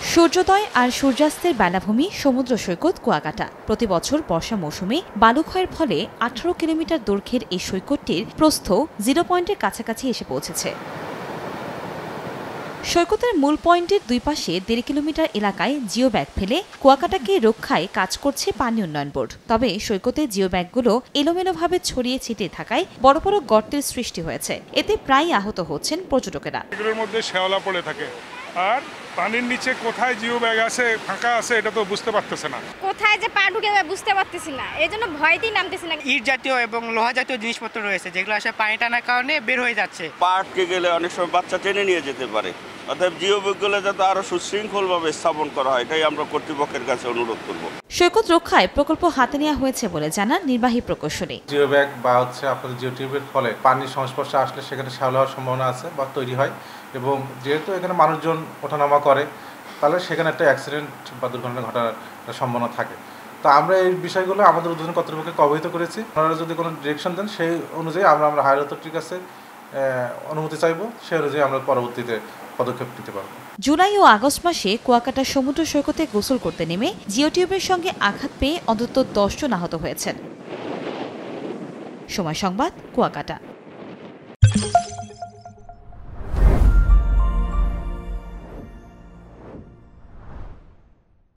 সূর্যোদয় আর সূর্যাস্তের বেলাভূমি সমুদ্র সৈকত কুয়াকাটা। প্রতি বছর বর্ষা মৌসুমে বালু ক্ষয়ের ফলে 18 কিলোমিটার দৈর্ঘ্যের এই সৈকতটির প্রস্থ 0 পয়েন্টের কাছাকাছি এসে পৌঁছেছে। সৈকতের মূল পয়েন্টের দুই পাশে 1.5 কিলোমিটার এলাকায় জিও ব্যাগ ফেলে কুয়াকাটাকে রক্ষায় কাজ করছে পানি উন্নয়ন বোর্ড। তবে সৈকতে জিও ব্যাগগুলো এলোমেলোভাবে ছড়িয়ে ছিটিয়ে থাকায় বড় বড় গর্তের সৃষ্টি হয়েছে। এতে প্রায়ই আহত হচ্ছেন পর্যটকেরা। এগুলোর মধ্যে শ্যাওলা পড়ে থাকে, আর পানির নিচে কোথায় জিও ব্যাগ আছে, ফাঁকা আছে, এটা তো বুঝতে পারতেছে না। কোথায় যে পা ঢুকে যাবে বুঝতে পারতেছি না, এই জন্য ভয়তেই নামতেছি না। ইট জাতীয় এবং লোহা জাতীয় জিনিসপত্র রয়েছে যেগুলো আসলে পানি টানার কারণে বের হয়ে যাচ্ছে। পার্কে গেলে অনেক সময় বাচ্চা টেনে নিয়ে যেতে পারে, অর্থাৎ জিও ব্যাগগুলো যাতে আরো সুশৃঙ্খলভাবে স্থাপন করা হয়, এটাই আমরা কর্তৃপক্ষের কাছে অনুরোধ করব। সৈকত রক্ষায় প্রকল্প হাতে নেওয়া হয়েছে বলে জানান নির্বাহী প্রকৌশলী। জিও ব্যাগ বা আপনাদের জিও টিউবের ফলে পানির সংস্পর্শে আসলে সেখানে শ্যাওলা হওয়ার সম্ভাবনা আছে বা তৈরি হয়, এবং যেহেতু এখানে মানুষজন ওঠানামা করে তাহলে সেখানে একটা অ্যাক্সিডেন্ট বা দুর্ঘটনা ঘটার সম্ভাবনা থাকে। তো আমরা এই বিষয়গুলো আমাদের ঊর্ধ্বতন কর্তৃপক্ষকে অবহিত করেছি। আপনারা যদি কোনো ডিরেকশন দেন সেই অনুযায়ী আমরা হায়ার অথরিটির কাছে অনুমতি চাইব, সেই অনুযায়ী আমরা পরবর্তীতে পদক্ষেপ নিতে পারব। জুলাই ও আগস্ট মাসে কুয়াকাটা সমুদ্র সৈকতে গোসল করতে নেমে জিও টিউবের সঙ্গে আঘাত পেয়ে অন্তত 10 জন আহত হয়েছেন। সময় সংবাদ, কুয়াকাটা।